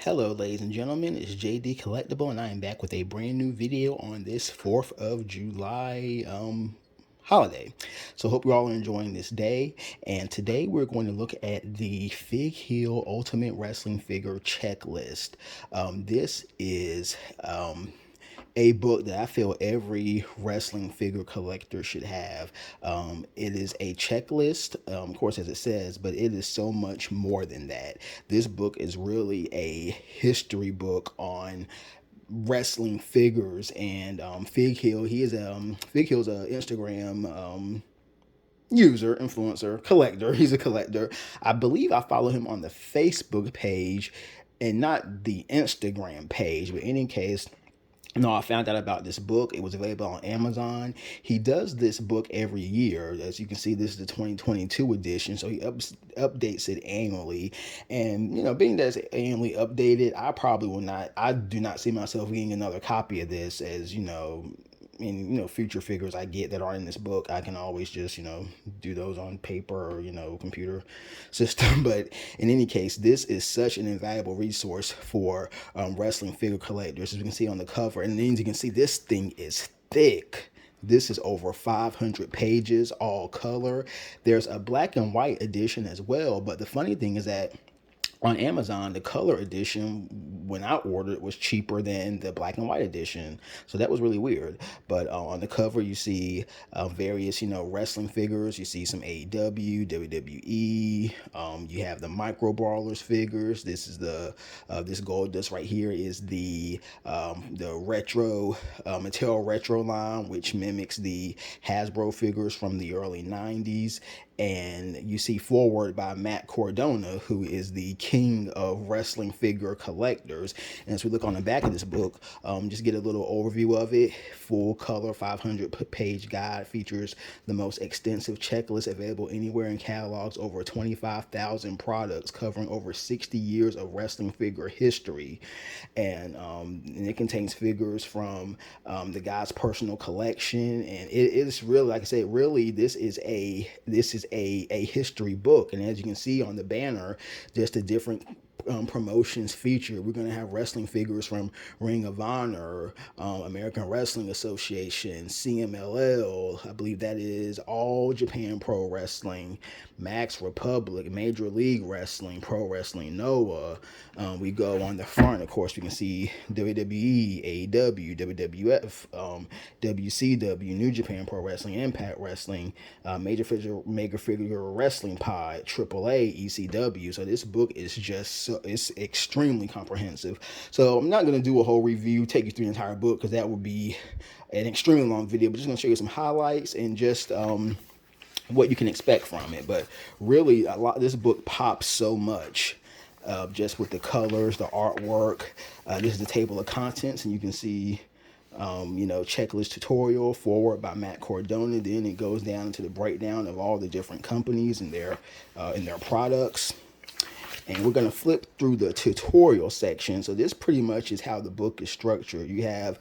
Hello ladies and gentlemen, it's JD Collectible and I am back with a brand new video on this 4th of July holiday. So hope you're all enjoying this day, and today we're going to look at the Fig Hill Ultimate Wrestling Figure Checklist. This is a book that I feel every wrestling figure collector should have. It is a checklist, of course, as it says, but it is so much more than that. This book is really a history book on wrestling figures, and Fig Hill. Fig Hill's a Instagram user, influencer, collector. He's a collector. I believe I follow him on the Facebook page and not the Instagram page, but in any case, no, I found out about this book. It was available on Amazon. He does this book every year. As you can see, this is the 2022 edition, so he updates it annually. And, being that it's annually updated, I do not see myself getting another copy of this, as, future figures I get that are in this book, I can always just do those on paper or computer system. But in any case, this is such an invaluable resource for wrestling figure collectors. As you can see on the cover, and then you can see this thing is thick. This is over 500 pages, all color. There's a black and white edition as well, but the funny thing is that on Amazon, the color edition, when I ordered, was cheaper than the black and white edition. So that was really weird. But on the cover, you see various, wrestling figures. You see some AEW, WWE. You have the Micro Brawlers figures. This is this gold dust right here is the retro Mattel retro line, which mimics the Hasbro figures from the early 90s. And you see forward by Matt Cardona, who is the king of wrestling figure collectors. And as we look on the back of this book, just get a little overview of it. Full color 500-page guide features the most extensive checklist available anywhere in catalogs, over 25,000 products covering over 60 years of wrestling figure history. And it contains figures from the guy's personal collection. And it is really, like I said, really this is a history book. And as you can see on the banner, just the different promotions feature. We're going to have wrestling figures from Ring of Honor, American Wrestling Association, CMLL, I believe that is All Japan Pro Wrestling, Max Republic, Major League Wrestling, Pro Wrestling Noah. We go on the front, of course, we can see WWE, AEW, WWF, WCW, New Japan Pro Wrestling, Impact Wrestling, Major Figure Wrestling Pod, AAA, ECW. So this book is it's extremely comprehensive. So I'm not going to do a whole review, take you through the entire book, because that would be an extremely long video, but just going to show you some highlights and just what you can expect from it. But really, this book pops so much. Just with the colors, the artwork. This is the table of contents, and you can see checklist tutorial forward by Matt Cardona. Then it goes down into the breakdown of all the different companies and their products. And we're going to flip through the tutorial section. So this pretty much is how the book is structured. You have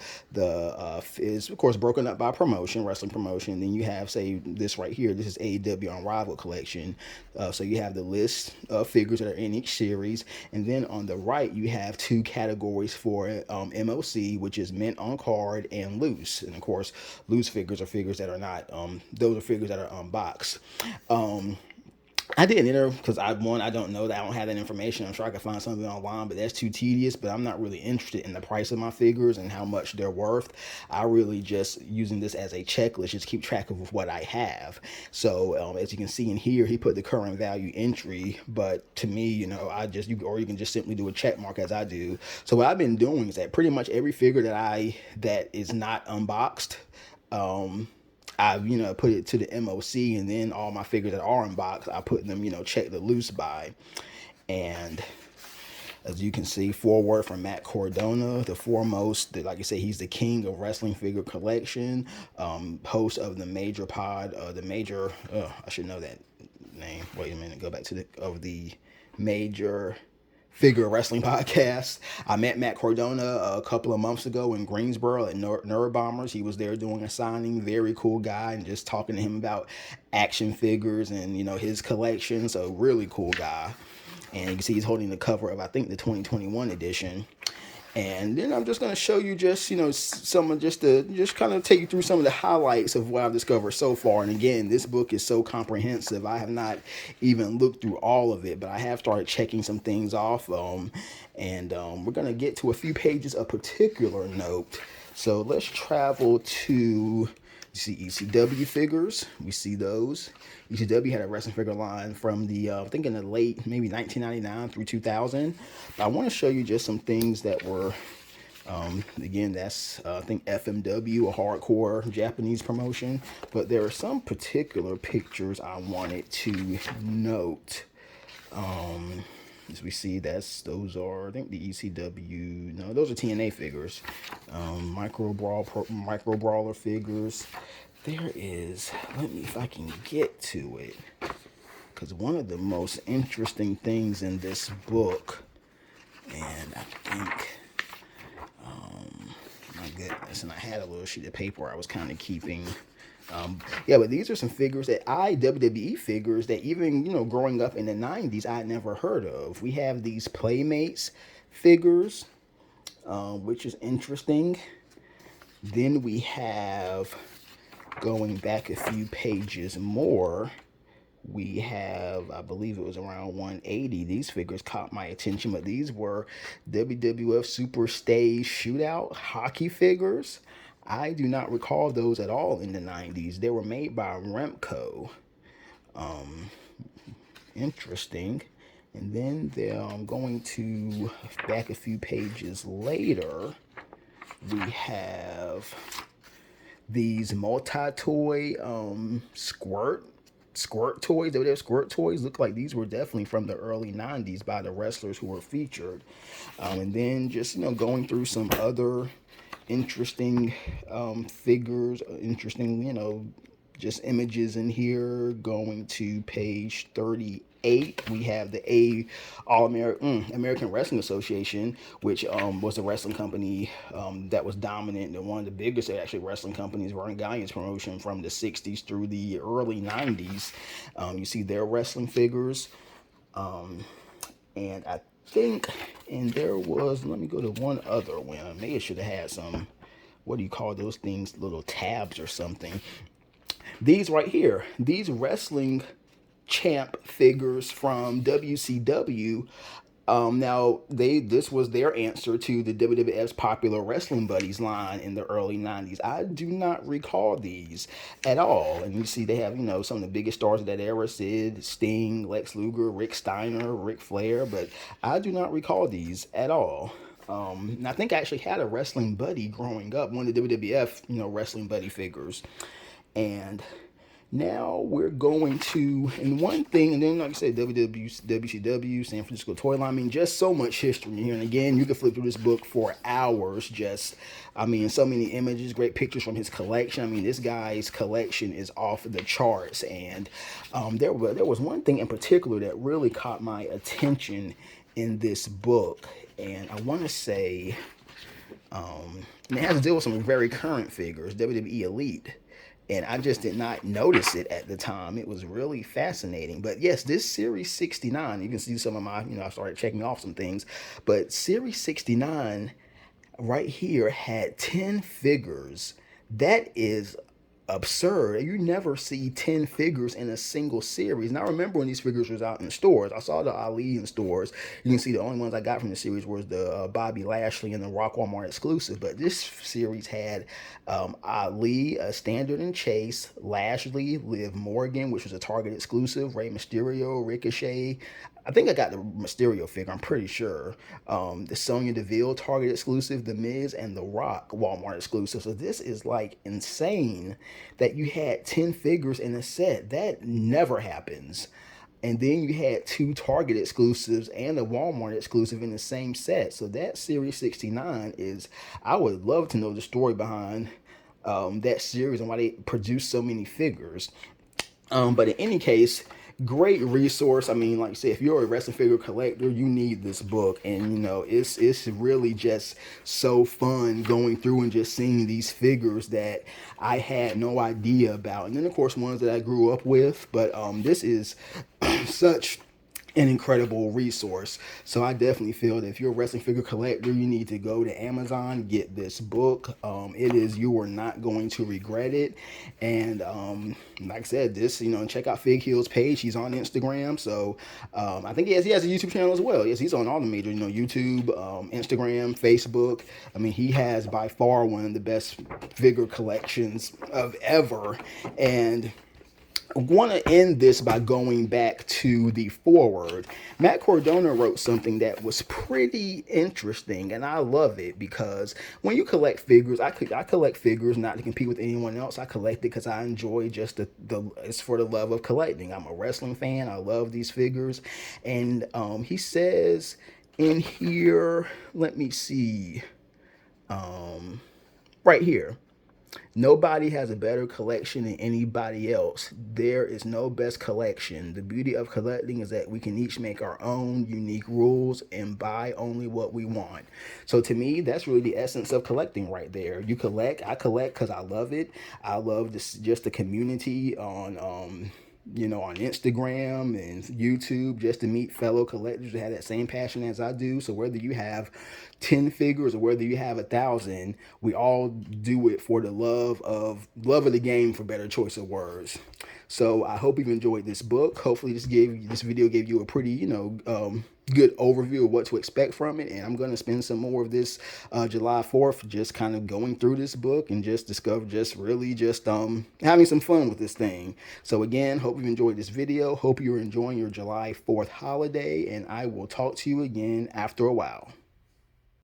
is of course broken up by promotion, wrestling promotion. Then you have, say, this right here. This is AEW Unrivaled Collection. So you have the list of figures that are in each series. And then on the right, you have two categories for MOC, which is mint on card and loose. And of course, loose figures are figures that are not, those are figures that are unboxed. I didn't enter because I don't know that. I don't have that information. I'm sure I could find something online, but that's too tedious. But I'm not really interested in the price of my figures and how much they're worth. I really just using this as a checklist, just keep track of what I have. So as you can see in here, he put the current value entry. But to me, you can just simply do a check mark as I do. So what I've been doing is that pretty much every figure that is not unboxed, I put it to the MOC, and then all my figures that are unboxed, I put them check the loose by. And as you can see, forward from Matt Cardona, the foremost, like I say, he's the king of wrestling figure collection, host of the Major Pod, I should know that name. Wait a minute, go back to the Major Figure Wrestling Podcast. I met Matt Cardona a couple of months ago in Greensboro at Nerd Bombers. He was there doing a signing. Very cool guy, and just talking to him about action figures and his collection. So really cool guy. And you can see he's holding the cover of, I think, the 2021 edition. And then I'm just going to show you just, some of just kind of take you through some of the highlights of what I've discovered so far. And again, this book is so comprehensive. I have not even looked through all of it, but I have started checking some things off. We're going to get to a few pages of particular note. So let's travel to see ECW figures. We see those. ECW had a wrestling figure line from the, I think in the late, maybe 1999 through 2000. But I want to show you just some things that were, again, that's, I think FMW, a hardcore Japanese promotion. But there are some particular pictures I wanted to note. As we see, those are, I think the ECW, no, those are TNA figures. Micro Brawler figures. There is, let me, if I can get to it, because one of the most interesting things in this book, and I think, my goodness, and I had a little sheet of paper I was kind of keeping. But these are some figures WWE figures that even, growing up in the 90s, I had never heard of. We have these Playmates figures, which is interesting. Then we have, going back a few pages more, we have, I believe it was around 180. These figures caught my attention, but these were WWF Superstage Shootout hockey figures. I do not recall those at all in the 90s. They were made by Remco. Interesting. And then I'm going to back a few pages later. We have these multi-toy squirt toys. They were squirt toys. Look like these were definitely from the early 90s by the wrestlers who were featured. And then just, going through some other interesting figures, interesting, just images in here. Going to page 38, we have the American Wrestling Association, which was a wrestling company that was dominant and one of the biggest actually wrestling companies, Vern Gallion's promotion from the 60s through the early 90s. You see their wrestling figures, and I think, and there was, let me go to one other one. I may have should have had some, what do you call those things, little tabs or something. These right here, these wrestling champ figures from WCW. Now this was their answer to the WWF's popular Wrestling Buddies line in the early 90s. I do not recall these at all. And you see they have, some of the biggest stars of that era: Sid, Sting, Lex Luger, Rick Steiner, Ric Flair, but I do not recall these at all. And I think I actually had a Wrestling Buddy growing up, one of the WWF, Wrestling Buddy figures. And now we're going to, and one thing, and then like I said, WCW, San Francisco Toy Line. I mean, just so much history here. And again, you can flip through this book for hours. Just, so many images, great pictures from his collection. I mean, this guy's collection is off the charts. And there was one thing in particular that really caught my attention in this book. And I want to say, and it has to deal with some very current figures, WWE Elite. And I just did not notice it at the time. It was really fascinating. But yes, this Series 69, you can see some of my, I started checking off some things. But Series 69 right here had 10 figures. That is absurd. You never see 10 figures in a single series. And I remember when these figures was out in stores. I saw the Ali in stores. You can see the only ones I got from the series was the Bobby Lashley and the Rock Walmart exclusive. But this series had Ali, Standard and Chase, Lashley, Liv Morgan, which was a Target exclusive, Rey Mysterio, Ricochet. I think I got the Mysterio figure, I'm pretty sure. The Sonya Deville Target exclusive, The Miz, and The Rock Walmart exclusive. So this is like insane that you had 10 figures in a set. That never happens. And then you had 2 Target exclusives and a Walmart exclusive in the same set. So that Series 69 is, I would love to know the story behind that series and why they produced so many figures. But in any case, great resource. I mean, like I said, if you're a wrestling figure collector, you need this book. And, it's really just so fun going through and just seeing these figures that I had no idea about. And then, of course, ones that I grew up with. But this is such an incredible resource. So I definitely feel that if you're a wrestling figure collector, you need to go to Amazon, get this book. It is, you are not going to regret it. And like I said, this, check out Fig Hill's page. He's on Instagram. So I think he has a YouTube channel as well. Yes, he's on all the major, YouTube, Instagram, Facebook. I mean, he has by far one of the best figure collections of ever. And I want to end this by going back to the forward. Matt Cordona wrote something that was pretty interesting, and I love it because when you collect figures, I collect figures not to compete with anyone else. I collect it because I enjoy just it's for the love of collecting. I'm a wrestling fan. I love these figures, and he says in here, let me see, right here. Nobody has a better collection than anybody else. There is no best collection. The beauty of collecting is that we can each make our own unique rules and buy only what we want. So to me, that's really the essence of collecting right there. You collect, I collect because I love it. I love this, just the community on Instagram and YouTube, just to meet fellow collectors that have that same passion as I do. So whether you have 10 figures or whether you have 1,000, we all do it for the love of the game, for better choice of words. So I hope you've enjoyed this book. Hopefully this video gave you a pretty, good overview of what to expect from it. And I'm going to spend some more of this July 4th just kind of going through this book and just having some fun with this thing. So again, hope you've enjoyed this video. Hope you're enjoying your July 4th holiday, and I will talk to you again after a while.